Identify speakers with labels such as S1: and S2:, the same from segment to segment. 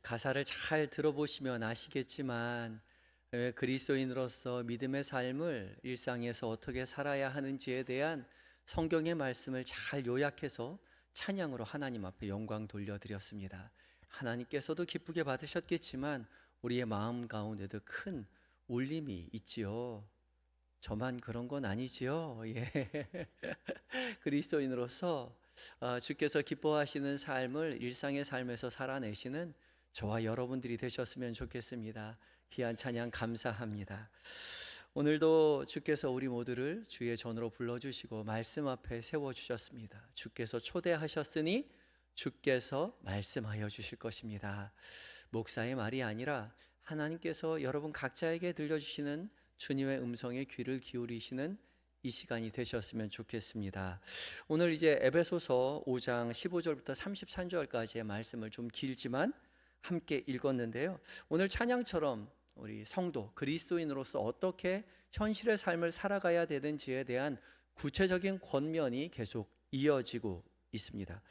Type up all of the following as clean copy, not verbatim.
S1: 가사를 잘 들어보시면 아시겠지만 그리스도인으로서 믿음의 삶을 일상에서 어떻게 살아야 하는지에 대한 성경의 말씀을 잘 요약해서 찬양으로 하나님 앞에 영광 돌려드렸습니다. 하나님께서도 기쁘게 받으셨겠지만 우리의 마음 가운데도 큰 울림이 있지요. 저만 그런 건 아니지요. 예. 그리스도인으로서 주께서 기뻐하시는 삶을 일상의 삶에서 살아내시는 저와 여러분들이 되셨으면 좋겠습니다. 귀한 찬양 감사합니다. 오늘도 주께서 우리 모두를 주의 전으로 불러주시고 말씀 앞에 세워주셨습니다. 주께서 초대하셨으니 주께서 말씀하여 주실 것입니다. 목사의 말이 아니라 하나님께서 여러분 각자에게 들려주시는 주님의 음성에 귀를 기울이시는 이 시간이 되셨으면 좋겠습니다. 오늘 이제 에베소서 5장 15절부터 33절까지의 말씀을 좀 길지만 함께 읽었는데요. 오늘 찬양처럼 우리 성도 그리스도인으로서 어떻게 현실의 삶을 살아가야 되는지에 대한 구체적인 권면이 계속 이어지고 있습니다.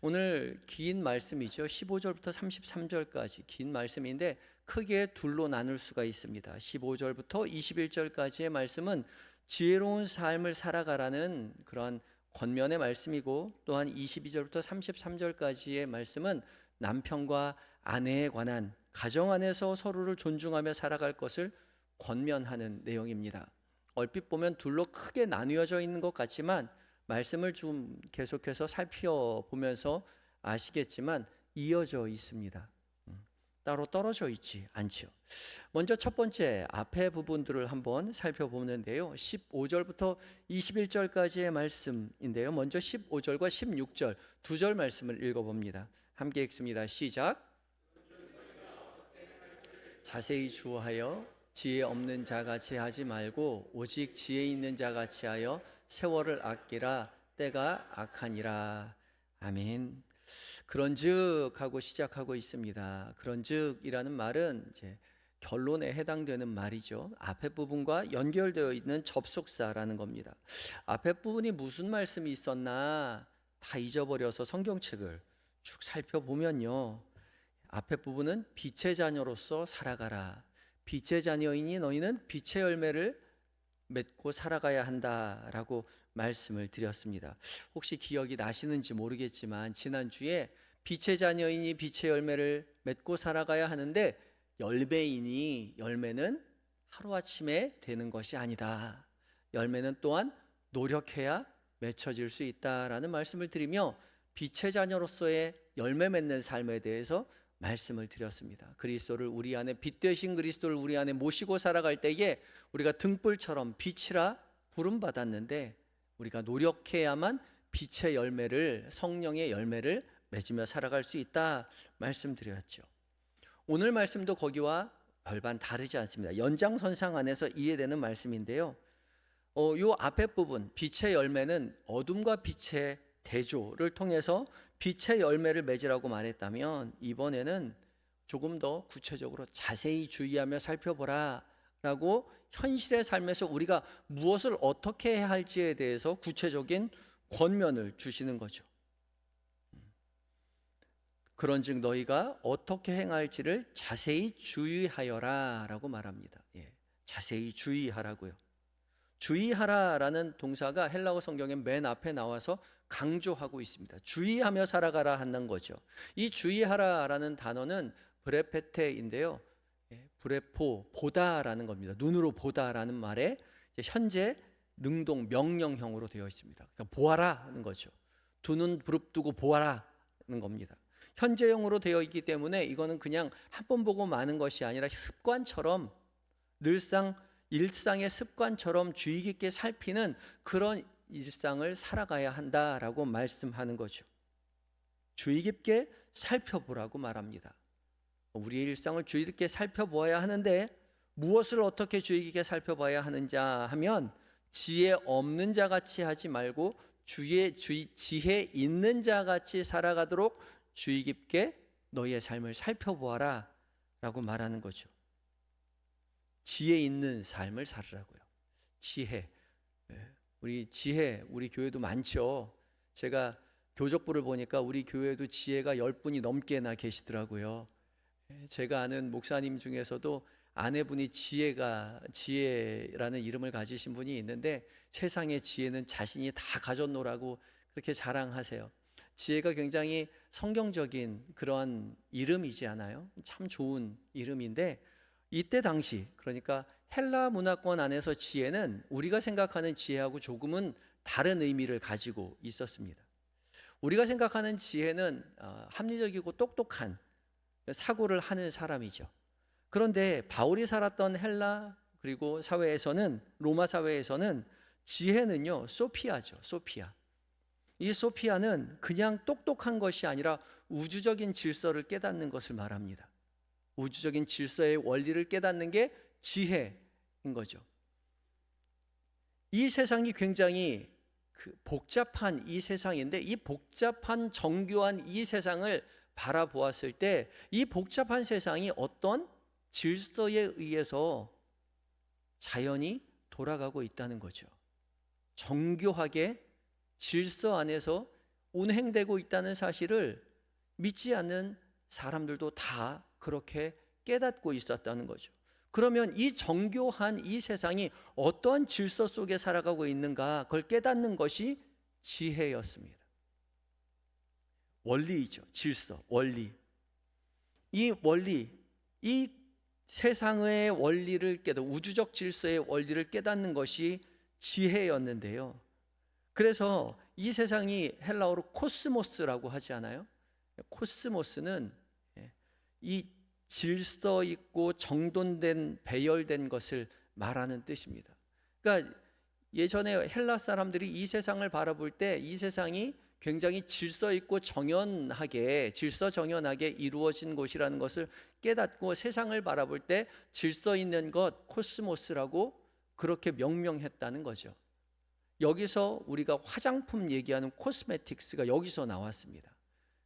S1: 오늘 긴 말씀이죠. 15절부터 33절까지 긴 말씀인데 크게 둘로 나눌 수가 있습니다. 15절부터 21절까지의 말씀은 지혜로운 삶을 살아가라는 그런 권면의 말씀이고, 또한 22절부터 33절까지의 말씀은 남편과 아내에 관한 가정 안에서 서로를 존중하며 살아갈 것을 권면하는 내용입니다. 얼핏 보면 둘로 크게 나뉘어져 있는 것 같지만 말씀을 좀 계속해서 살펴보면서 아시겠지만 이어져 있습니다. 따로 떨어져 있지 않죠. 먼저 첫 번째 앞에 부분들을 한번 살펴보는데요. 15절부터 21절까지의 말씀인데요. 먼저 15절과 16절 두 절 말씀을 읽어봅니다. 함께 읽습니다. 시작. 자세히 주의하여 지혜 없는 자같이 하지 말고 오직 지혜 있는 자같이 하여 세월을 아끼라. 때가 악하니라. 아멘. 그런즉 하고 시작하고 있습니다. 그런즉이라는 말은 이제 결론에 해당되는 말이죠. 앞에 부분과 연결되어 있는 접속사라는 겁니다. 앞에 부분이 무슨 말씀이 있었나 다 잊어버려서 성경책을 쭉 살펴보면요, 앞에 부분은 빛의 자녀로서 살아가라. 빛의 자녀이니 너희는 빛의 열매를 맺고 살아가야 한다라고 말씀을 드렸습니다. 혹시 기억이 나시는지 모르겠지만 지난주에 빛의 자녀이니 빛의 열매를 맺고 살아가야 하는데 열매이니 열매는 하루아침에 되는 것이 아니다. 열매는 또한 노력해야 맺혀질 수 있다라는 말씀을 드리며 빛의 자녀로서의 열매 맺는 삶에 대해서 말씀을 드렸습니다. 그리스도를 우리 안에 빛 되신 그리스도를 우리 안에 모시고 살아갈 때에 우리가 등불처럼 빛이라 부름받았는데 우리가 노력해야만 빛의 열매를, 성령의 열매를 맺으며 살아갈 수 있다 말씀드렸죠. 오늘 말씀도 거기와 별반 다르지 않습니다. 연장선상 안에서 이해되는 말씀인데요. 요 앞에 부분 빛의 열매는 어둠과 빛의 대조를 통해서 빛의 열매를 맺으라고 말했다면 이번에는 조금 더 구체적으로 자세히 주의하며 살펴보라 라고 현실의 삶에서 우리가 무엇을 어떻게 해야 할지에 대해서 구체적인 권면을 주시는 거죠. 그런즉 너희가 어떻게 행할지를 자세히 주의하여라 라고 말합니다. 자세히 주의하라고요. 주의하라라는 동사가 헬라어 성경에 맨 앞에 나와서 강조하고 있습니다. 주의하며 살아가라 하는 거죠. 이 주의하라라는 단어는 브레페테인데요. 브레포, 보다라는 겁니다. 눈으로 보다라는 말에 현재 능동 명령형으로 되어 있습니다. 그러니까 보아라 하는 거죠. 두 눈 부릅뜨고 보아라 하는 겁니다. 현재형으로 되어 있기 때문에 이거는 그냥 한 번 보고 마는 것이 아니라 습관처럼 늘상 일상의 습관처럼 주의 깊게 살피는 그런 일상을 살아가야 한다라고 말씀하는 거죠. 주의 깊게 살펴보라고 말합니다. 우리의 일상을 주의 깊게 살펴보아야 하는데 무엇을 어떻게 주의 깊게 살펴봐야 하는자 하면 지혜 없는 자같이 하지 말고 지혜 있는 자같이 살아가도록 주의 깊게 너희의 삶을 살펴보아라 라고 말하는 거죠. 지혜 있는 삶을 살으라고요. 지혜. 우리 교회도 많죠. 제가 교적부를 보니까 우리 교회도 지혜가 10분이 넘게나 계시더라고요. 제가 아는 목사님 중에서도 아내분이 지혜라는 이름을 가지신 분이 있는데, 세상의 지혜는 자신이 다 가졌노라고 그렇게 자랑하세요. 지혜가 굉장히 성경적인 그러한 이름이지 않아요? 참 좋은 이름인데, 이때 당시, 그러니까 헬라 문화권 안에서 지혜는 우리가 생각하는 지혜하고 조금은 다른 의미를 가지고 있었습니다. 우리가 생각하는 지혜는 합리적이고 똑똑한 사고를 하는 사람이죠. 그런데 바울이 살았던 헬라 그리고 사회에서는, 로마 사회에서는 지혜는요, 소피아죠. 소피아. 이 소피아는 그냥 똑똑한 것이 아니라 우주적인 질서를 깨닫는 것을 말합니다. 우주적인 질서의 원리를 깨닫는 게 지혜인 거죠. 이 세상이 굉장히 복잡한 이 세상인데, 이 복잡한 정교한 이 세상을 바라보았을 때 이 복잡한 세상이 어떤 질서에 의해서 자연이 돌아가고 있다는 거죠. 정교하게 질서 안에서 운행되고 있다는 사실을 믿지 않는 사람들도 다 그렇게 깨닫고 있었다는 거죠. 그러면 이 정교한 이 세상이 어떠한 질서 속에 살아가고 있는가, 그걸 깨닫는 것이 지혜였습니다. 원리이죠. 질서, 원리. 이 원리, 이 세상의 원리를 우주적 질서의 원리를 깨닫는 것이 지혜였는데요. 그래서 이 세상이 헬라어로 코스모스라고 하지 않아요? 코스모스는 이 질서 있고 정돈된, 배열된 것을 말하는 뜻입니다. 그러니까 예전에 헬라 사람들이 이 세상을 바라볼 때 이 세상이 굉장히 질서 있고 질서 정연하게 이루어진 곳이라는 것을 깨닫고, 세상을 바라볼 때 질서 있는 것, 코스모스라고 그렇게 명명했다는 거죠. 여기서 우리가 화장품 얘기하는 코스메틱스가 여기서 나왔습니다.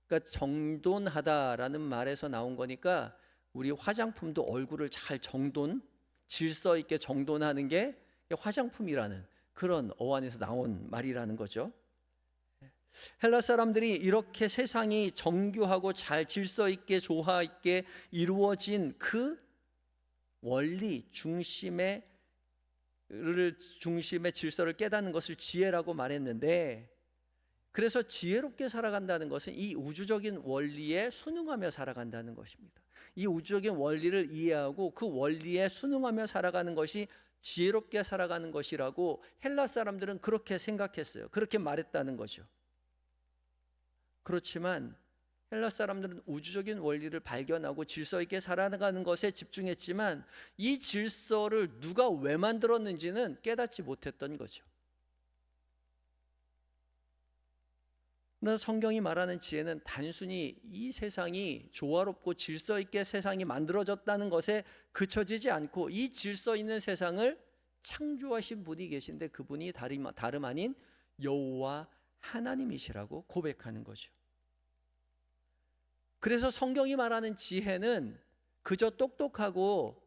S1: 그러니까 정돈하다라는 말에서 나온 거니까, 우리 화장품도 얼굴을 잘 질서 있게 정돈하는 게 화장품이라는 그런 어원에서 나온 말이라는 거죠. 헬라 사람들이 이렇게 세상이 정교하고 잘 질서 있게 조화 있게 이루어진 그 원리 중심의 질서를 깨닫는 것을 지혜라고 말했는데, 그래서 지혜롭게 살아간다는 것은 이 우주적인 원리에 순응하며 살아간다는 것입니다. 이 우주적인 원리를 이해하고 그 원리에 순응하며 살아가는 것이 지혜롭게 살아가는 것이라고 헬라 사람들은 그렇게 생각했어요. 그렇게 말했다는 거죠. 그렇지만 헬라 사람들은 우주적인 원리를 발견하고 질서 있게 살아가는 것에 집중했지만, 이 질서를 누가 왜 만들었는지는 깨닫지 못했던 거죠. 그래서 성경이 말하는 지혜는 단순히 이 세상이 조화롭고 질서 있게 세상이 만들어졌다는 것에 그쳐지지 않고, 이 질서 있는 세상을 창조하신 분이 계신데, 그분이 다름 아닌 여호와 하나님이시라고 고백하는 거죠. 그래서 성경이 말하는 지혜는 그저 똑똑하고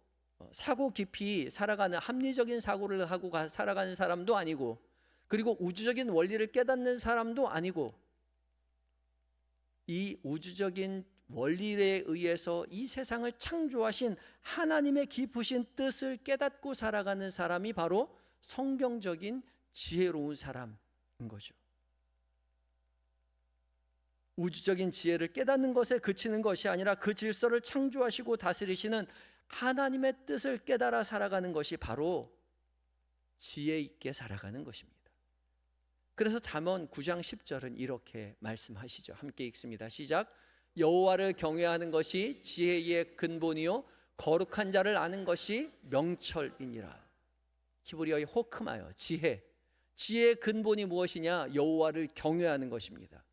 S1: 사고 깊이 살아가는, 합리적인 사고를 하고 살아가는 사람도 아니고, 그리고 우주적인 원리를 깨닫는 사람도 아니고, 이 우주적인 원리에 의해서 이 세상을 창조하신 하나님의 깊으신 뜻을 깨닫고 살아가는 사람이 바로 성경적인 지혜로운 사람인 거죠. 우주적인 지혜를 깨닫는 것에 그치는 것이 아니라 그 질서를 창조하시고 다스리시는 하나님의 뜻을 깨달아 살아가는 것이 바로 지혜 있게 살아가는 것입니다. 그래서 잠언 9장 10절은 이렇게 말씀하시죠. 함께 읽습니다. 시작. 여호와를 경외하는 것이 지혜의 근본이요 거룩한 자를 아는 것이 명철이니라. 히브리어의 호크마요, 지혜의 근본이 무엇이냐? 여호와를 경외하는 것입니다.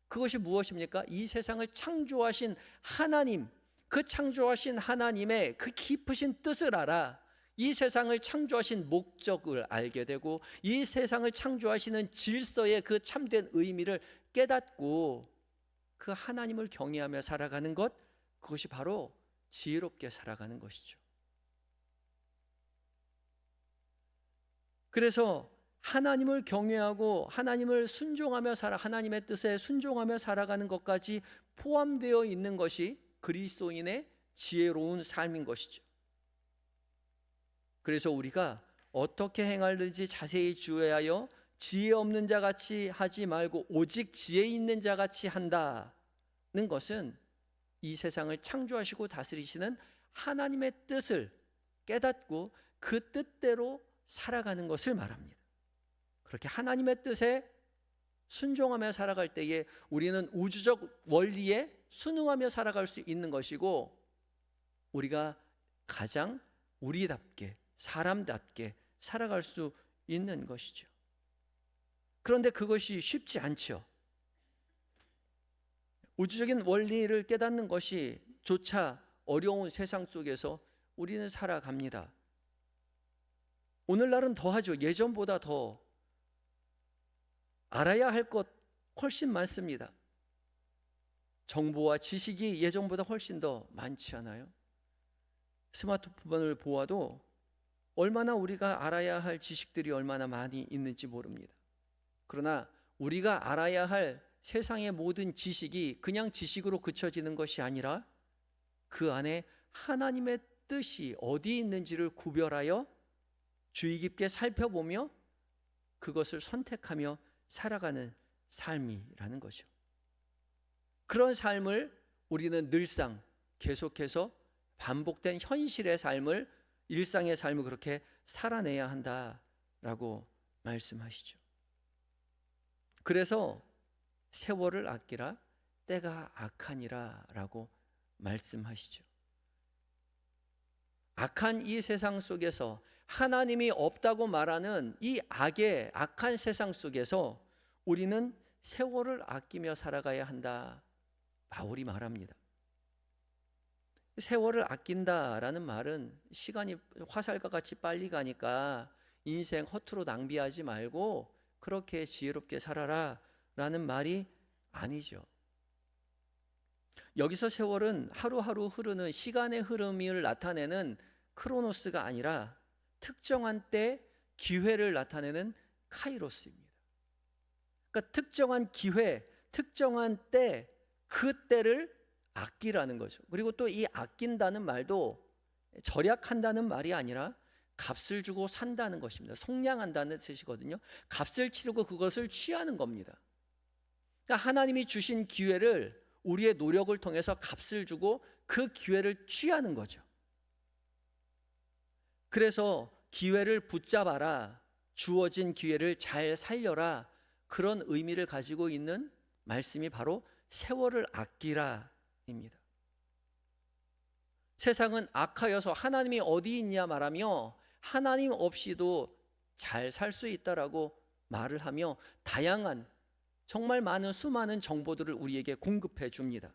S1: 그것이 무엇입니까? 이 세상을 창조하신 하나님, 그 창조하신 하나님의 그 깊으신 뜻을 알아 이 세상을 창조하신 목적을 알게 되고, 이 세상을 창조하시는 질서의 그 참된 의미를 깨닫고 그 하나님을 경외하며 살아가는 것, 그것이 바로 지혜롭게 살아가는 것이죠. 그래서 하나님을 경외하고 하나님을 순종하며 하나님의 뜻에 순종하며 살아가는 것까지 포함되어 있는 것이 그리스도인의 지혜로운 삶인 것이죠. 그래서 우리가 어떻게 행하는지 자세히 주의하여 지혜 없는 자 같이 하지 말고 오직 지혜 있는 자 같이 한다는 것은 이 세상을 창조하시고 다스리시는 하나님의 뜻을 깨닫고 그 뜻대로 살아가는 것을 말합니다. 그렇게 하나님의 뜻에 순종하며 살아갈 때에 우리는 우주적 원리에 순응하며 살아갈 수 있는 것이고, 우리가 가장 우리답게 사람답게 살아갈 수 있는 것이죠. 그런데 그것이 쉽지 않죠. 우주적인 원리를 깨닫는 것이 조차 어려운 세상 속에서 우리는 살아갑니다. 오늘날은 더하죠. 예전보다 더 알아야 할 것 훨씬 많습니다. 정보와 지식이 예전보다 훨씬 더 많지 않아요? 스마트폰을 보아도 얼마나 우리가 알아야 할 지식들이 얼마나 많이 있는지 모릅니다. 그러나 우리가 알아야 할 세상의 모든 지식이 그냥 지식으로 그쳐지는 것이 아니라 그 안에 하나님의 뜻이 어디 있는지를 구별하여 주의 깊게 살펴보며 그것을 선택하며 살아가는 삶이라는 거죠. 그런 삶을 우리는 늘상 계속해서 반복된 현실의 삶을, 일상의 삶을 그렇게 살아내야 한다라고 말씀하시죠. 그래서 세월을 아끼라 때가 악하니라 라고 말씀하시죠. 악한 이 세상 속에서, 하나님이 없다고 말하는 이 악한 세상 속에서 우리는 세월을 아끼며 살아가야 한다, 바울이 말합니다. 세월을 아낀다라는 말은 시간이 화살과 같이 빨리 가니까 인생 허투루 낭비하지 말고 그렇게 지혜롭게 살아라 라는 말이 아니죠. 여기서 세월은 하루하루 흐르는 시간의 흐름을 나타내는 크로노스가 아니라 특정한 때 기회를 나타내는 카이로스입니다. 그러니까 특정한 기회, 특정한 때, 그 때를 아끼라는 거죠. 그리고 또 이 아낀다는 말도 절약한다는 말이 아니라 값을 주고 산다는 것입니다. 속량한다는 뜻이거든요. 값을 치르고 그것을 취하는 겁니다. 그러니까 하나님이 주신 기회를 우리의 노력을 통해서 값을 주고 그 기회를 취하는 거죠. 그래서 기회를 붙잡아라, 주어진 기회를 잘 살려라, 그런 의미를 가지고 있는 말씀이 바로 세월을 아끼라입니다. 세상은 악하여서 하나님이 어디 있냐 말하며 하나님 없이도 잘 살 수 있다라고 말을 하며 다양한, 정말 많은 수많은 정보들을 우리에게 공급해 줍니다.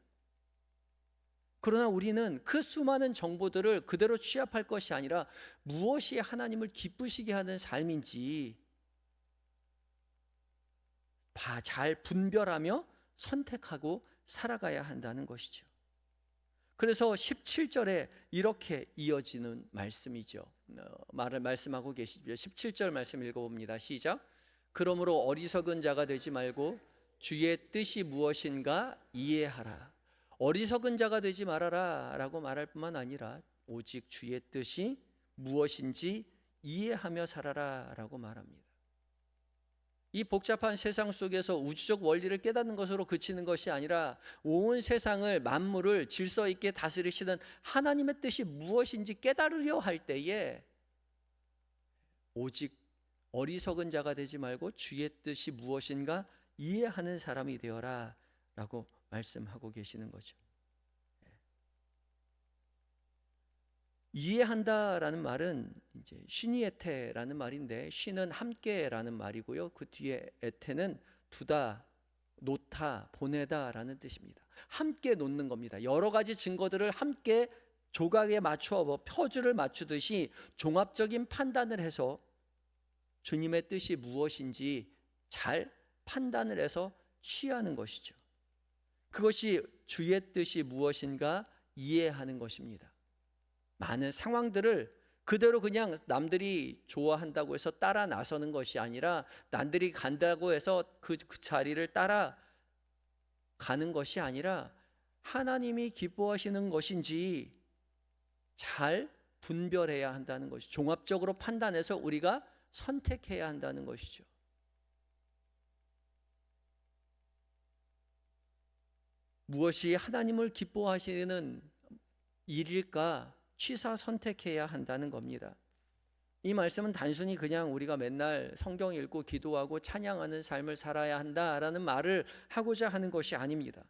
S1: 그러나 우리는 그 수많은 정보들을 그대로 취합할 것이 아니라 무엇이 하나님을 기쁘시게 하는 삶인지 잘 분별하며 선택하고 살아가야 한다는 것이죠. 그래서 17절에 이렇게 이어지는 말씀이죠. 말씀하고 계시죠. 17절 말씀 읽어봅니다. 시작. 그러므로 어리석은 자가 되지 말고 주의 뜻이 무엇인가 이해하라. 어리석은 자가 되지 말아라 라고 말할 뿐만 아니라 오직 주의 뜻이 무엇인지 이해하며 살아라 라고 말합니다. 이 복잡한 세상 속에서 우주적 원리를 깨닫는 것으로 그치는 것이 아니라 온 세상을, 만물을 질서 있게 다스리시는 하나님의 뜻이 무엇인지 깨달으려 할 때에 오직 어리석은 자가 되지 말고 주의 뜻이 무엇인가 이해하는 사람이 되어라 라고 말씀하고 계시는 거죠. 이해한다라는 말은 이제 쉬니에테라는 말인데, 쉬는 함께라는 말이고요. 그 뒤에 에테는 두다, 놓다, 보내다라는 뜻입니다. 함께 놓는 겁니다. 여러 가지 증거들을 함께 조각에 맞추어 퍼즐을 맞추듯이 종합적인 판단을 해서 주님의 뜻이 무엇인지 잘 판단을 해서 취하는 것이죠. 그것이 주의 뜻이 무엇인가 이해하는 것입니다. 많은 상황들을 그대로 그냥 남들이 좋아한다고 해서 따라 나서는 것이 아니라, 남들이 간다고 해서 그 자리를 따라 가는 것이 아니라 하나님이 기뻐하시는 것인지 잘 분별해야 한다는 것이, 종합적으로 판단해서 우리가 선택해야 한다는 것이죠. 무엇이 하나님을 기뻐하시는 일일까 취사 선택해야 한다는 겁니다. 이 말씀은 단순히 그냥 우리가 맨날 성경 읽고 기도하고 찬양하는 삶을 살아야 한다라는 말을 하고자 하는 것이 아닙니다.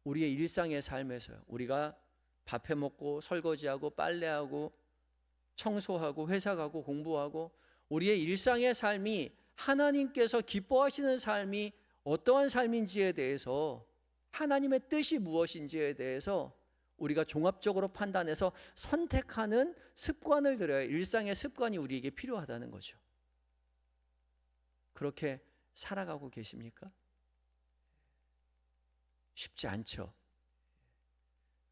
S1: 우리의 일상의 삶에서요, 우리가 밥해 먹고 설거지하고 빨래하고 청소하고 회사 가고 공부하고, 우리의 일상의 삶이 하나님께서 기뻐하시는 삶이 어떠한 삶인지에 대해서, 하나님의 뜻이 무엇인지에 대해서 우리가 종합적으로 판단해서 선택하는 습관을 들여야, 일상의 습관이 우리에게 필요하다는 거죠. 그렇게 살아가고 계십니까? 쉽지 않죠.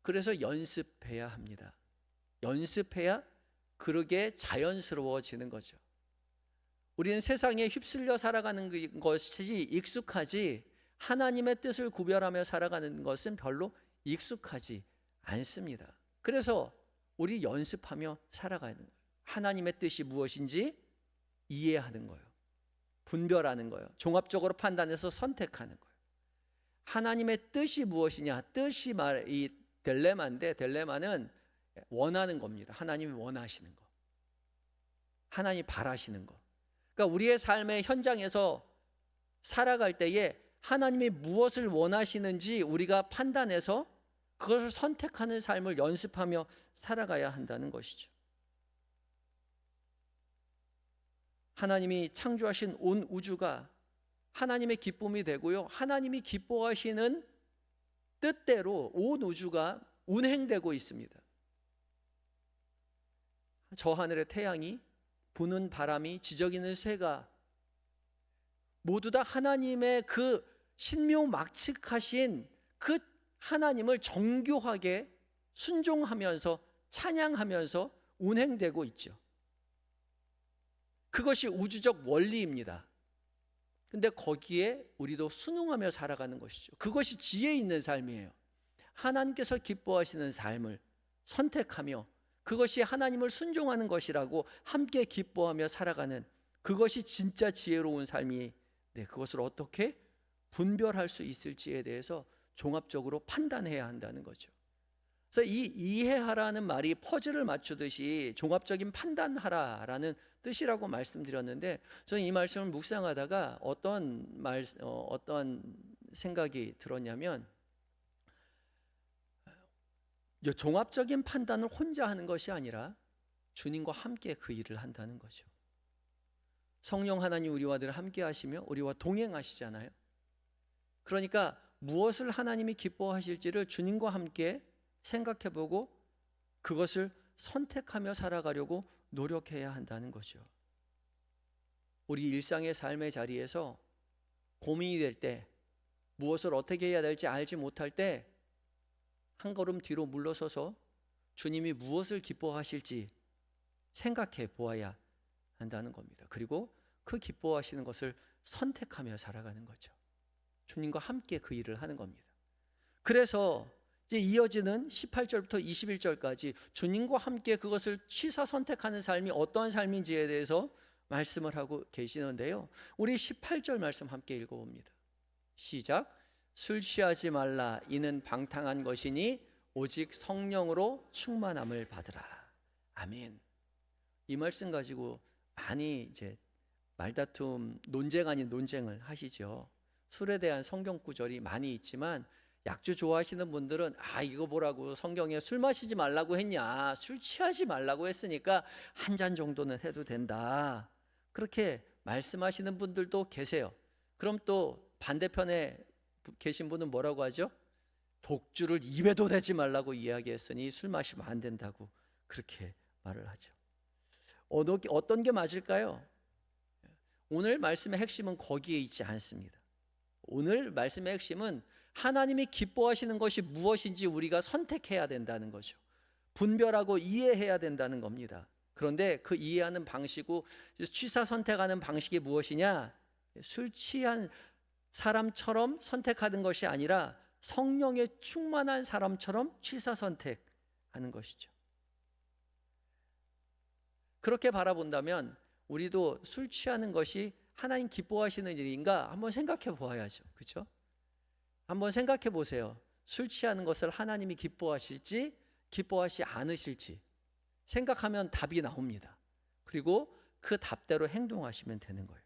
S1: 그래서 연습해야 합니다. 연습해야 그러게 자연스러워지는 거죠. 우리는 세상에 휩쓸려 살아가는 것이 익숙하지, 하나님의 뜻을 구별하며 살아가는 것은 별로 익숙하지 않습니다. 그래서 우리 연습하며 살아가는 거예요. 하나님의 뜻이 무엇인지 이해하는 거예요. 분별하는 거예요. 종합적으로 판단해서 선택하는 거예요. 하나님의 뜻이 무엇이냐? 뜻이 이 딜레마인데, 딜레마는 원하는 겁니다. 하나님이 원하시는 거, 하나님이 바라시는 거. 그러니까 우리의 삶의 현장에서 살아갈 때에 하나님이 무엇을 원하시는지 우리가 판단해서 그것을 선택하는 삶을 연습하며 살아가야 한다는 것이죠. 하나님이 창조하신 온 우주가 하나님의 기쁨이 되고요, 하나님이 기뻐하시는 뜻대로 온 우주가 운행되고 있습니다. 저 하늘의 태양이, 부는 바람이, 지저귀는 새가 모두 다 하나님의 그 신묘막측하신 그 하나님을 정교하게 순종하면서 찬양하면서 운행되고 있죠. 그것이 우주적 원리입니다. 근데 거기에 우리도 순응하며 살아가는 것이죠. 그것이 지혜 있는 삶이에요. 하나님께서 기뻐하시는 삶을 선택하며 그것이 하나님을 순종하는 것이라고 함께 기뻐하며 살아가는, 그것이 진짜 지혜로운 삶이, 그것을 어떻게 분별할 수 있을지에 대해서 종합적으로 판단해야 한다는 거죠. 그래서 이 이해하라는 말이 퍼즐을 맞추듯이 종합적인 판단하라라는 뜻이라고 말씀드렸는데, 저는 이 말씀을 묵상하다가 어떤 생각이 들었냐면, 종합적인 판단을 혼자 하는 것이 아니라 주님과 함께 그 일을 한다는 거죠. 성령 하나님 우리와 늘 함께 하시며 우리와 동행하시잖아요. 그러니까 무엇을 하나님이 기뻐하실지를 주님과 함께 생각해보고 그것을 선택하며 살아가려고 노력해야 한다는 거죠. 우리 일상의 삶의 자리에서 고민이 될 때, 무엇을 어떻게 해야 될지 알지 못할 때 한 걸음 뒤로 물러서서 주님이 무엇을 기뻐하실지 생각해 보아야 한다는 겁니다. 그리고 그 기뻐하시는 것을 선택하며 살아가는 거죠. 주님과 함께 그 일을 하는 겁니다. 그래서 이제 이어지는 18절부터 21절까지 주님과 함께 그것을 취사 선택하는 삶이 어떠한 삶인지에 대해서 말씀을 하고 계시는데요, 우리 18절 말씀 함께 읽어봅니다. 시작. 술 취하지 말라. 이는 방탕한 것이니 오직 성령으로 충만함을 받으라. 아멘. 이 말씀 가지고 많이 이제 말다툼, 논쟁 아닌 논쟁을 하시죠. 술에 대한 성경 구절이 많이 있지만, 약주 좋아하시는 분들은 이거 뭐라고 성경에 술 마시지 말라고 했냐, 술 취하지 말라고 했으니까 한 잔 정도는 해도 된다, 그렇게 말씀하시는 분들도 계세요. 그럼 또 반대편에 계신 분은 뭐라고 하죠? 독주를 입에도 대지 말라고 이야기했으니 술 마시면 안 된다고 그렇게 말을 하죠. 어떤 게 맞을까요? 오늘 말씀의 핵심은 거기에 있지 않습니다. 오늘 말씀의 핵심은 하나님이 기뻐하시는 것이 무엇인지 우리가 선택해야 된다는 거죠. 분별하고 이해해야 된다는 겁니다. 그런데 그 이해하는 방식이고 취사 선택하는 방식이 무엇이냐? 술 취한 사람처럼 선택하는 것이 아니라 성령에 충만한 사람처럼 취사 선택하는 것이죠. 그렇게 바라본다면 우리도 술 취하는 것이 하나님 기뻐하시는 일인가 한번 생각해 보아야죠. 그렇죠? 한번 생각해 보세요. 술 취하는 것을 하나님이 기뻐하실지 기뻐하지 않으실지 생각하면 답이 나옵니다. 그리고 그 답대로 행동하시면 되는 거예요.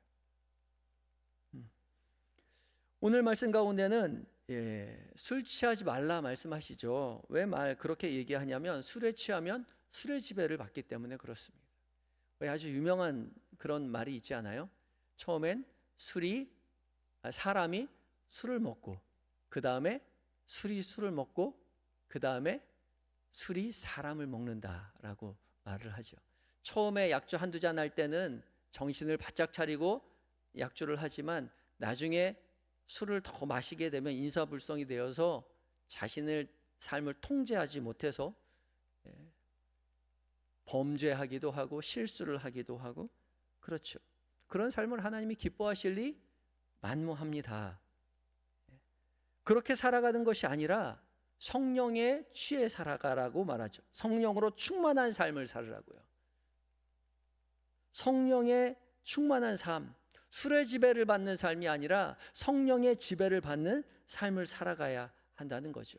S1: 오늘 말씀 가운데는 술 취하지 말라 말씀하시죠. 왜 그렇게 얘기하냐면 술에 취하면 술의 지배를 받기 때문에 그렇습니다. 왜 아주 유명한 그런 말이 있지 않아요? 처음엔 사람이 술을 먹고 그 다음에 술이 술을 먹고 그 다음에 술이 사람을 먹는다라고 말을 하죠. 처음에 약주 한두 잔 할 때는 정신을 바짝 차리고 약주를 하지만 나중에 술을 더 마시게 되면 인사불성이 되어서 자신의 삶을 통제하지 못해서 범죄하기도 하고 실수를 하기도 하고 그렇죠. 그런 삶을 하나님이 기뻐하실 리 만무합니다. 그렇게 살아가는 것이 아니라 성령에 취해 살아가라고 말하죠. 성령으로 충만한 삶을 살으라고요. 성령에 충만한 삶, 술의 지배를 받는 삶이 아니라 성령의 지배를 받는 삶을 살아가야 한다는 거죠.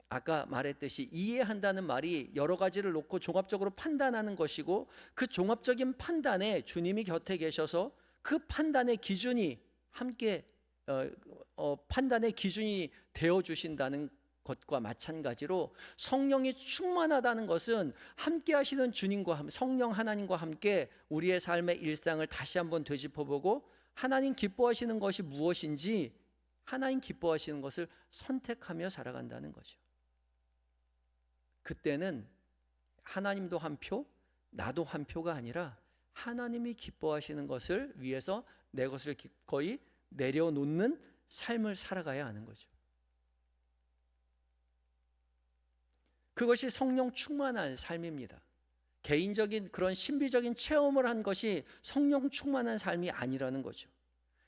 S1: 아까 말했듯이 이해한다는 말이 여러 가지를 놓고 종합적으로 판단하는 것이고 그 종합적인 판단에 주님이 곁에 계셔서 그 판단의 기준이 함께 판단의 기준이 되어 주신다는 것과 마찬가지로 성령이 충만하다는 것은 함께 하시는 주님과 성령 하나님과 함께 우리의 삶의 일상을 다시 한번 되짚어보고 하나님 기뻐하시는 것이 무엇인지 하나님 기뻐하시는 것을 선택하며 살아간다는 거죠. 그때는 하나님도 한 표, 나도 한 표가 아니라 하나님이 기뻐하시는 것을 위해서 내 것을 기꺼이 내려놓는 삶을 살아가야 하는 거죠. 그것이 성령 충만한 삶입니다. 개인적인 그런 신비적인 체험을 한 것이 성령 충만한 삶이 아니라는 거죠.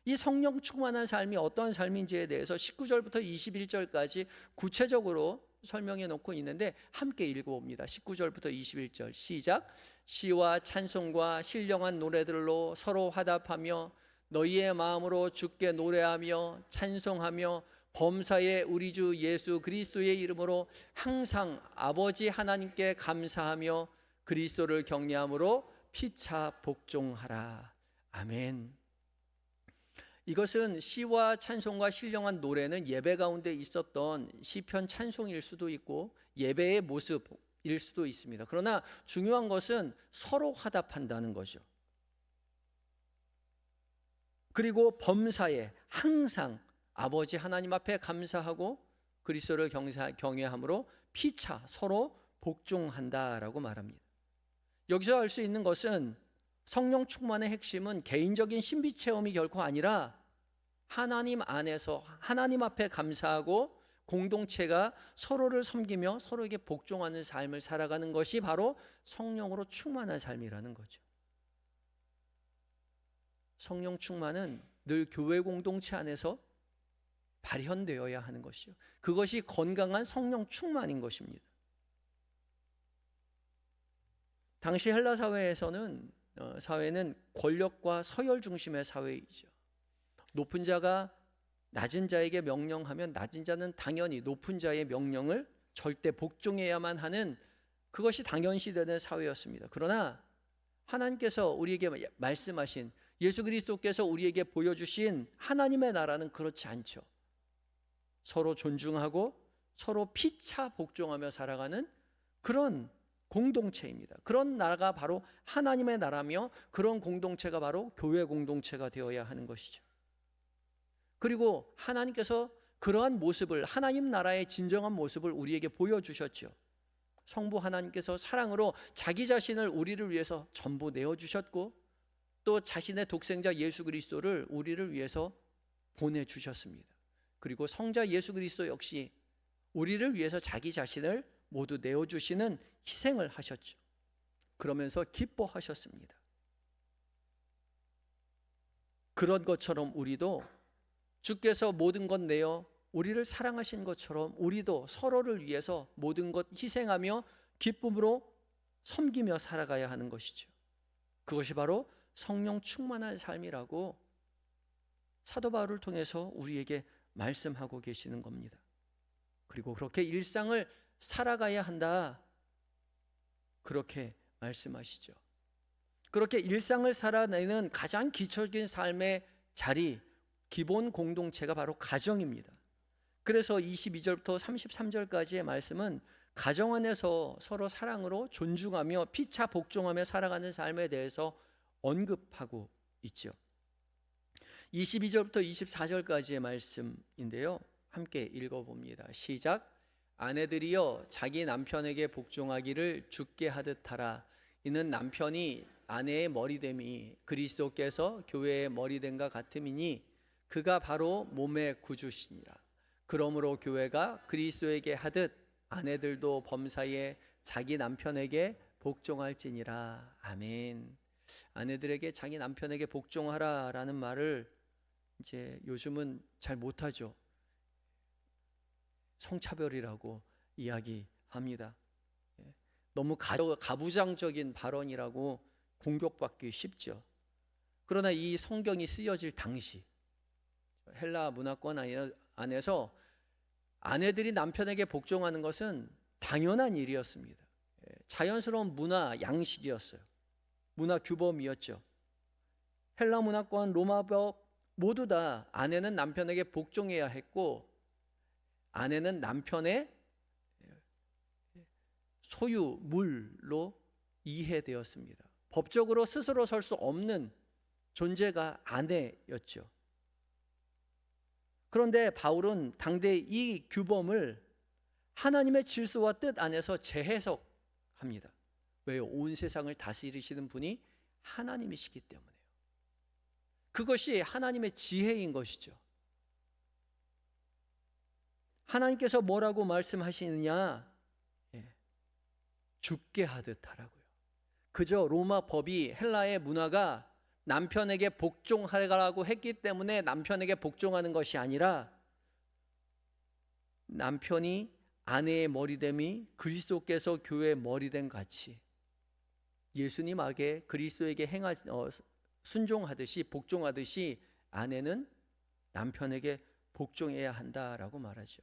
S1: 이 성령 충만한 삶이 어떤 삶인지에 대해서 19절부터 21절까지 구체적으로 설명해 놓고 있는데 함께 읽어봅니다. 19절부터 21절 시작. 시와 찬송과 신령한 노래들로 서로 화답하며 너희의 마음으로 주께 노래하며 찬송하며 범사의 우리 주 예수 그리스도의 이름으로 항상 아버지 하나님께 감사하며 그리스도를 경외함으로 피차 복종하라. 아멘. 이것은 시와 찬송과 신령한 노래는 예배 가운데 있었던 시편 찬송일 수도 있고 예배의 모습일 수도 있습니다. 그러나 중요한 것은 서로 화답한다는 거죠. 그리고 범사에 항상 아버지 하나님 앞에 감사하고 그리스도를 경외함으로 피차 서로 복종한다라고 말합니다. 여기서 알 수 있는 것은 성령 충만의 핵심은 개인적인 신비 체험이 결코 아니라 하나님 안에서 하나님 앞에 감사하고 공동체가 서로를 섬기며 서로에게 복종하는 삶을 살아가는 것이 바로 성령으로 충만한 삶이라는 거죠. 성령 충만은 늘 교회 공동체 안에서 발현되어야 하는 것이요. 그것이 건강한 성령 충만인 것입니다. 당시 헬라 사회는 권력과 서열 중심의 사회이죠. 높은 자가 낮은 자에게 명령하면 낮은 자는 당연히 높은 자의 명령을 절대 복종해야만 하는 그것이 당연시되는 사회였습니다. 그러나 하나님께서 우리에게 말씀하신 예수 그리스도께서 우리에게 보여주신 하나님의 나라는 그렇지 않죠. 서로 존중하고 서로 피차 복종하며 살아가는 그런 공동체입니다. 그런 나라가 바로 하나님의 나라며 그런 공동체가 바로 교회 공동체가 되어야 하는 것이죠. 그리고 하나님께서 그러한 모습을 하나님 나라의 진정한 모습을 우리에게 보여주셨죠. 성부 하나님께서 사랑으로 자기 자신을 우리를 위해서 전부 내어주셨고 또 자신의 독생자 예수 그리스도를 우리를 위해서 보내주셨습니다. 그리고 성자 예수 그리스도 역시 우리를 위해서 자기 자신을 모두 내어주시는 희생을 하셨죠. 그러면서 기뻐하셨습니다. 그런 것처럼 우리도 주께서 모든 것 내어 우리를 사랑하신 것처럼 우리도 서로를 위해서 모든 것 희생하며 기쁨으로 섬기며 살아가야 하는 것이죠. 그것이 바로 성령 충만한 삶이라고 사도 바울을 통해서 우리에게 말씀하고 계시는 겁니다. 그리고 그렇게 일상을 살아가야 한다, 그렇게 말씀하시죠. 그렇게 일상을 살아내는 가장 기초적인 삶의 자리, 기본 공동체가 바로 가정입니다. 그래서 22절부터 33절까지의 말씀은 가정 안에서 서로 사랑으로 존중하며 피차 복종하며 살아가는 삶에 대해서 언급하고 있죠. 22절부터 24절까지의 말씀인데요, 함께 읽어봅니다. 시작. 아내들이여 자기 남편에게 복종하기를 주께 하듯 하라. 이는 남편이 아내의 머리됨이 그리스도께서 교회의 머리됨과 같음이니 그가 바로 몸의 구주시니라. 그러므로 교회가 그리스도에게 하듯 아내들도 범사에 자기 남편에게 복종할지니라. 아멘. 아내들에게 자기 남편에게 복종하라라는 말을 이제 요즘은 잘 못하죠. 성차별이라고 이야기합니다. 너무 가부장적인 발언이라고 공격받기 쉽죠. 그러나 이 성경이 쓰여질 당시 헬라 문화권 안에서 아내들이 남편에게 복종하는 것은 당연한 일이었습니다. 자연스러운 문화 양식이었어요. 문화 규범이었죠. 헬라 문화권, 로마법 모두 다 아내는 남편에게 복종해야 했고, 아내는 남편의 소유물로 이해되었습니다. 법적으로 스스로 설 수 없는 존재가 아내였죠. 그런데 바울은 당대의 이 규범을 하나님의 질서와 뜻 안에서 재해석합니다. 왜요? 온 세상을 다스리시는 분이 하나님이시기 때문에요. 그것이 하나님의 지혜인 것이죠. 하나님께서 뭐라고 말씀하시느냐? 죽게 하듯 하라고요. 그저 로마 법이, 헬라의 문화가 남편에게 복종하라고 했기 때문에 남편에게 복종하는 것이 아니라, 남편이 아내의 머리됨이 그리스도께서 교회의 머리됨 같이 예수님에게 그리스도에게 순종하듯이 복종하듯이 아내는 남편에게 복종해야 한다라고 말하죠.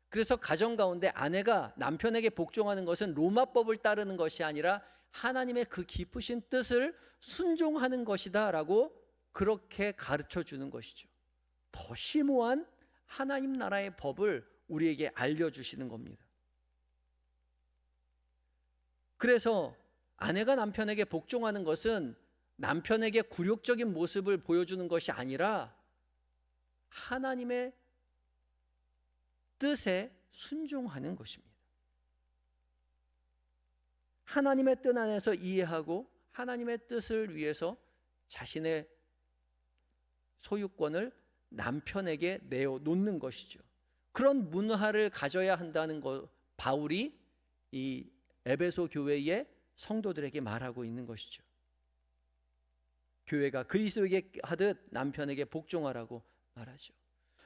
S1: 그래서 가정 가운데 아내가 남편에게 복종하는 것은 로마법을 따르는 것이 아니라 하나님의 그 깊으신 뜻을 순종하는 것이다 라고 그렇게 가르쳐 주는 것이죠. 더 심오한 하나님 나라의 법을 우리에게 알려주시는 겁니다. 그래서 아내가 남편에게 복종하는 것은 남편에게 굴욕적인 모습을 보여주는 것이 아니라 하나님의 뜻에 순종하는 것입니다. 하나님의 뜻 안에서 이해하고 하나님의 뜻을 위해서 자신의 소유권을 남편에게 내어놓는 것이죠. 그런 문화를 가져야 한다는 것, 바울이 이 에베소 교회의 성도들에게 말하고 있는 것이죠. 교회가 그리스도에게 하듯 남편에게 복종하라고 말하죠.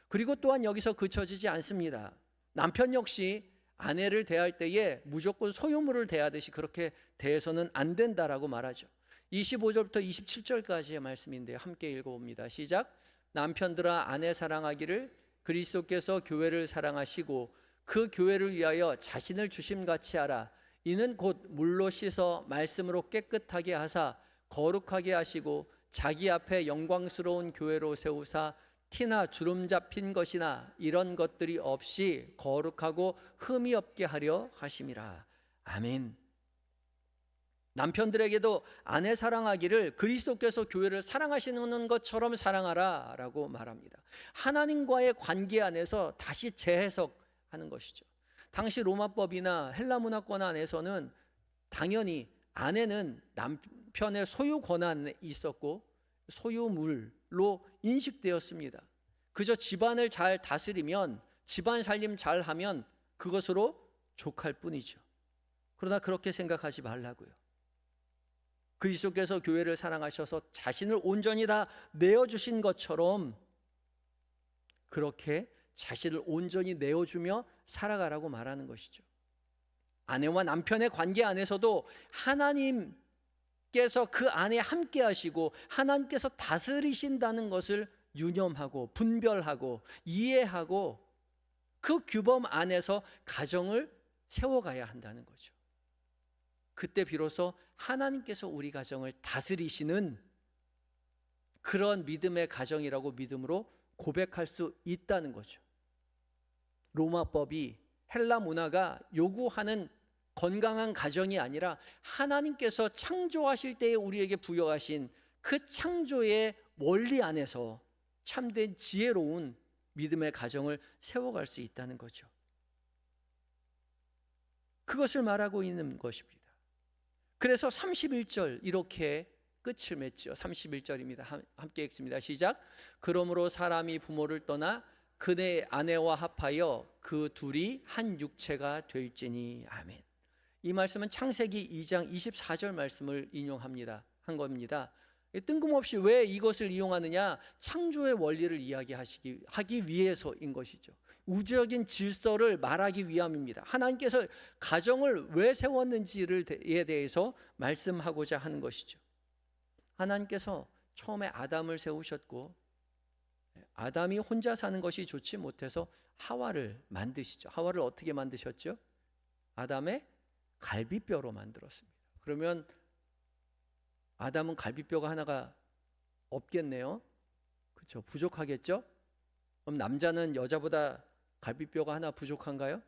S1: 그리고 또한 여기서 그쳐지지 않습니다. 남편 역시 아내를 대할 때에 무조건 소유물을 대하듯이 그렇게 대해서는 안 된다라고 말하죠. 25절부터 27절까지의 말씀인데요, 함께 읽어봅니다. 시작. 남편들아 아내 사랑하기를 그리스도께서 교회를 사랑하시고 그 교회를 위하여 자신을 주심같이 하라. 이는 곧 물로 씻어 말씀으로 깨끗하게 하사 거룩하게 하시고 자기 앞에 영광스러운 교회로 세우사 티나 주름 잡힌 것이나 이런 것들이 없이 거룩하고 흠이 없게 하려 하심이라. 아멘. 남편들에게도 아내 사랑하기를 그리스도께서 교회를 사랑하시는 것처럼 사랑하라 라고 말합니다. 하나님과의 관계 안에서 다시 재해석하는 것이죠. 당시 로마법이나 헬라 문화권 안에서는 당연히 아내는 남편의 소유 권한이 있었고 소유물로 인식되었습니다. 그저 집안을 잘 다스리면, 집안 살림 잘 하면 그것으로 족할 뿐이죠. 그러나 그렇게 생각하지 말라고요. 그리스도께서 교회를 사랑하셔서 자신을 온전히 다 내어주신 것처럼 그렇게 자신을 온전히 내어주며 살아가라고 말하는 것이죠. 아내와 남편의 관계 안에서도 하나님께서 그 안에 함께 하시고 하나님께서 다스리신다는 것을 유념하고 분별하고 이해하고 그 규범 안에서 가정을 세워가야 한다는 거죠. 그때 비로소 하나님께서 우리 가정을 다스리시는 그런 믿음의 가정이라고 믿음으로 고백할 수 있다는 거죠. 로마법이 헬라 문화가 요구하는 건강한 가정이 아니라 하나님께서 창조하실 때에 우리에게 부여하신 그 창조의 원리 안에서 참된 지혜로운 믿음의 가정을 세워갈 수 있다는 거죠. 그것을 말하고 있는 것입니다. 그래서 31절 이렇게 끝을 맺죠. 31절입니다. 함께 읽습니다. 시작. 그러므로 사람이 부모를 떠나 그네 아내와 합하여 그 둘이 한 육체가 될지니. 아멘. 이 말씀은 창세기 2장 24절 말씀을 인용합니다. 한 겁니다. 뜬금없이 왜 이것을 이용하느냐? 창조의 원리를 하기 위해서인 것이죠. 우주적인 질서를 말하기 위함입니다. 하나님께서 가정을 왜 세웠는지에 대해서 말씀하고자 하는 것이죠. 하나님께서 처음에 아담을 세우셨고 아담이 혼자 사는 것이 좋지 못해서 하와를 만드시죠. 하와를 어떻게 만드셨죠? 아담의 갈비뼈로 만들었습니다. 그러면 아담은 갈비뼈가 하나가 없겠네요. 그렇죠? 부족하겠죠? 그럼 남자는 여자보다 갈비뼈가 하나 부족한가요?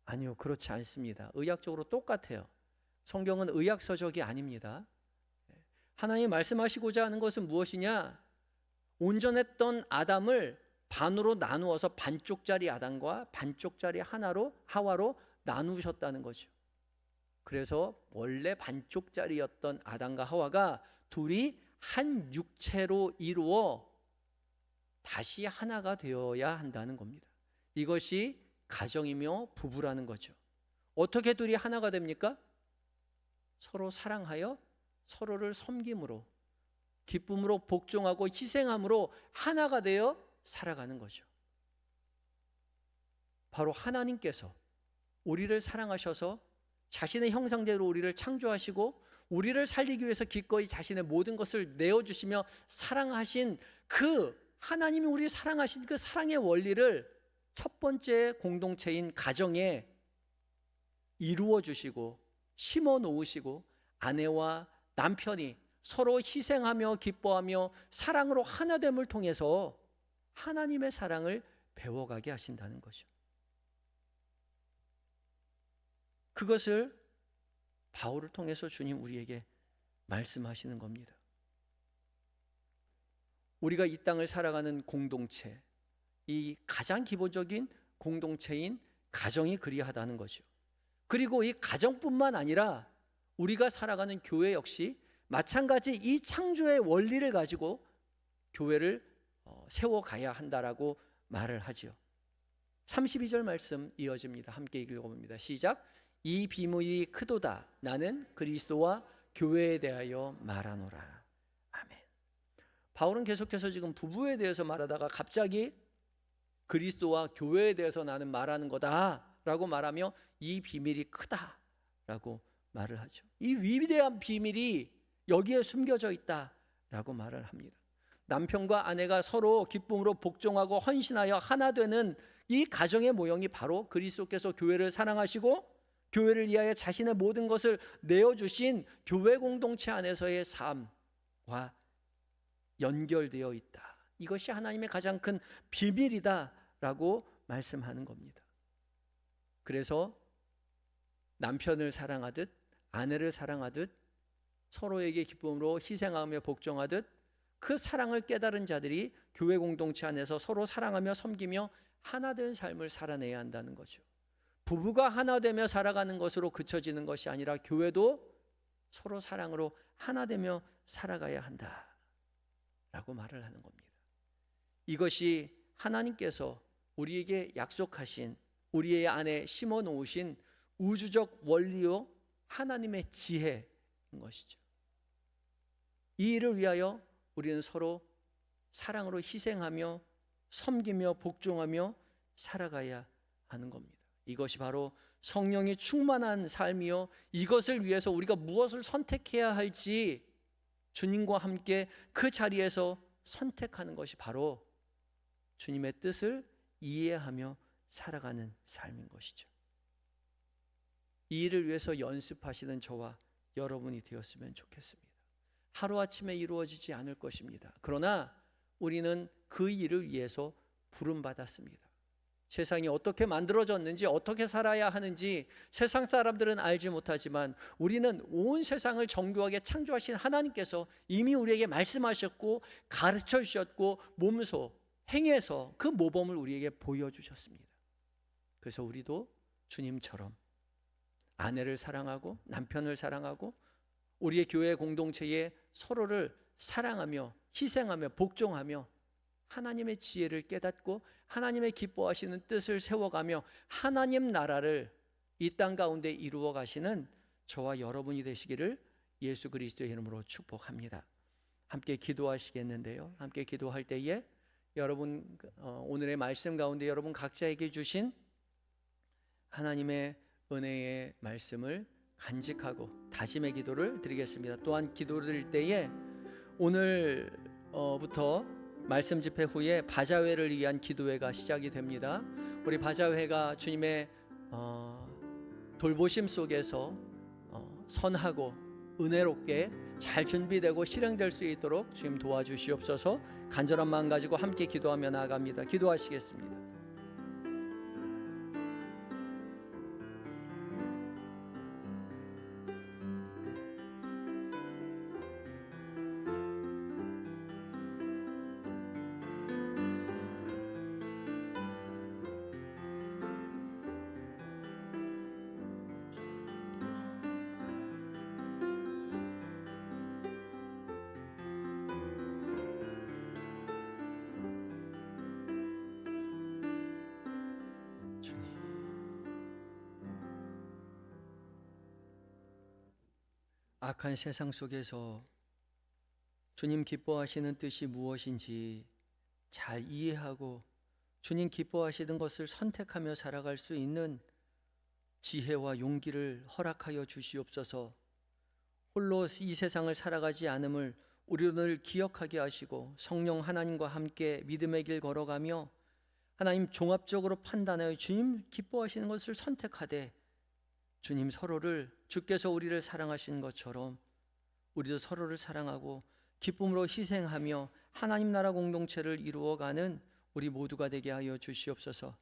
S1: 아니요, 그렇지 않습니다. 의학적으로 똑같아요. 성경은 의학서적이 아닙니다. 하나님 말씀하시고자 하는 것은 무엇이냐? 온전했던 아담을 반으로 나누어서 반쪽짜리 아담과 반쪽짜리 하와로 나누셨다는 거죠. 그래서 원래 반쪽짜리였던 아담과 하와가 둘이 한 육체로 이루어 다시 하나가 되어야 한다는 겁니다. 이것이 가정이며 부부라는 거죠. 어떻게 둘이 하나가 됩니까? 서로 사랑하여 서로를 섬김으로, 기쁨으로 복종하고 희생함으로 하나가 되어 살아가는 거죠. 바로 하나님께서 우리를 사랑하셔서 자신의 형상대로 우리를 창조하시고 우리를 살리기 위해서 기꺼이 자신의 모든 것을 내어주시며 사랑하신 그 하나님이 우리를 사랑하신 그 사랑의 원리를 첫 번째 공동체인 가정에 이루어 주시고 심어 놓으시고 아내와 남편이 서로 희생하며 기뻐하며 사랑으로 하나됨을 통해서 하나님의 사랑을 배워가게 하신다는 거죠. 그것을 바울을 통해서 주님 우리에게 말씀하시는 겁니다. 우리가 이 땅을 살아가는 공동체, 이 가장 기본적인 공동체인 가정이 그리하다는 거죠. 그리고 이 가정뿐만 아니라 우리가 살아가는 교회 역시 마찬가지 이 창조의 원리를 가지고 교회를 세워가야 한다라고 말을 하죠. 32절 말씀 이어집니다. 함께 읽어봅니다. 시작. 이 비밀이 크도다. 나는 그리스도와 교회에 대하여 말하노라. 아멘. 바울은 계속해서 지금 부부에 대해서 말하다가 갑자기 그리스도와 교회에 대해서 나는 말하는 거다라고 말하며 이 비밀이 크다라고 말을 하죠. 이 위대한 비밀이 여기에 숨겨져 있다라고 말을 합니다. 남편과 아내가 서로 기쁨으로 복종하고 헌신하여 하나 되는 이 가정의 모형이 바로 그리스도께서 교회를 사랑하시고 교회를 위하여 자신의 모든 것을 내어주신 교회 공동체 안에서의 삶과 연결되어 있다. 이것이 하나님의 가장 큰 비밀이다라고 말씀하는 겁니다. 그래서 남편을 사랑하듯 아내를 사랑하듯 서로에게 기쁨으로 희생하며 복종하듯 그 사랑을 깨달은 자들이 교회 공동체 안에서 서로 사랑하며 섬기며 하나 된 삶을 살아내야 한다는 거죠. 부부가 하나 되며 살아가는 것으로 그쳐지는 것이 아니라 교회도 서로 사랑으로 하나 되며 살아가야 한다라고 말을 하는 겁니다. 이것이 하나님께서 우리에게 약속하신 우리의 안에 심어 놓으신 우주적 원리요 하나님의 지혜인 것이죠. 이 일을 위하여 우리는 서로 사랑으로 희생하며 섬기며 복종하며 살아가야 하는 겁니다. 이것이 바로 성령이 충만한 삶이요, 이것을 위해서 우리가 무엇을 선택해야 할지 주님과 함께 그 자리에서 선택하는 것이 바로 주님의 뜻을 이해하며 살아가는 삶인 것이죠. 이 일을 위해서 연습하시는 저와 여러분이 되었으면 좋겠습니다. 하루아침에 이루어지지 않을 것입니다. 그러나 우리는 그 일을 위해서 부름받았습니다. 세상이 어떻게 만들어졌는지, 어떻게 살아야 하는지 세상 사람들은 알지 못하지만 우리는 온 세상을 정교하게 창조하신 하나님께서 이미 우리에게 말씀하셨고 가르쳐 주셨고 몸소 행해서 그 모범을 우리에게 보여주셨습니다. 그래서 우리도 주님처럼 아내를 사랑하고 남편을 사랑하고 우리의 교회 공동체에 서로를 사랑하며 희생하며 복종하며 하나님의 지혜를 깨닫고 하나님의 기뻐하시는 뜻을 세워가며 하나님 나라를 이 땅 가운데 이루어 가시는 저와 여러분이 되시기를 예수 그리스도의 이름으로 축복합니다. 함께 기도하시겠는데요, 함께 기도할 때에 여러분 오늘의 말씀 가운데 여러분 각자에게 주신 하나님의 은혜의 말씀을 간직하고 다짐의 기도를 드리겠습니다. 또한 기도를 드릴 때에 오늘부터 말씀 집회 후에 바자회를 위한 기도회가 시작이 됩니다. 우리 바자회가 주님의 돌보심 속에서 선하고 은혜롭게 잘 준비되고 실행될 수 있도록 주님 도와주시옵소서. 간절한 마음 가지고 함께 기도하며 나아갑니다. 기도하시겠습니다. 악한 세상 속에서 주님 기뻐하시는 뜻이 무엇인지 잘 이해하고 주님 기뻐하시는 것을 선택하며 살아갈 수 있는 지혜와 용기를 허락하여 주시옵소서. 홀로 이 세상을 살아가지 않음을 우리 늘 기억하게 하시고 성령 하나님과 함께 믿음의 길 걸어가며 하나님 종합적으로 판단하여 주님 기뻐하시는 것을 선택하되 주님 서로를 주께서 우리를 사랑하신 것처럼 우리도 서로를 사랑하고 기쁨으로 희생하며 하나님 나라 공동체를 이루어가는 우리 모두가 되게 하여 주시옵소서.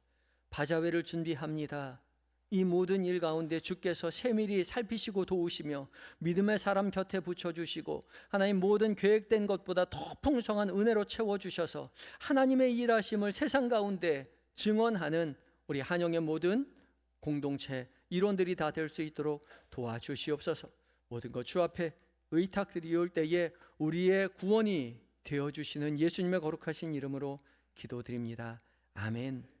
S1: 바자회를 준비합니다. 이 모든 일 가운데 주께서 세밀히 살피시고 도우시며 믿음의 사람 곁에 붙여주시고 하나님 모든 계획된 것보다 더 풍성한 은혜로 채워주셔서 하나님의 일하심을 세상 가운데 증언하는 우리 한영의 모든 공동체 일원들이 다 될 수 있도록 도와주시옵소서. 모든 것 주 앞에 의탁드리올 때에 우리의 구원이 되어주시는 예수님의 거룩하신 이름으로 기도드립니다. 아멘.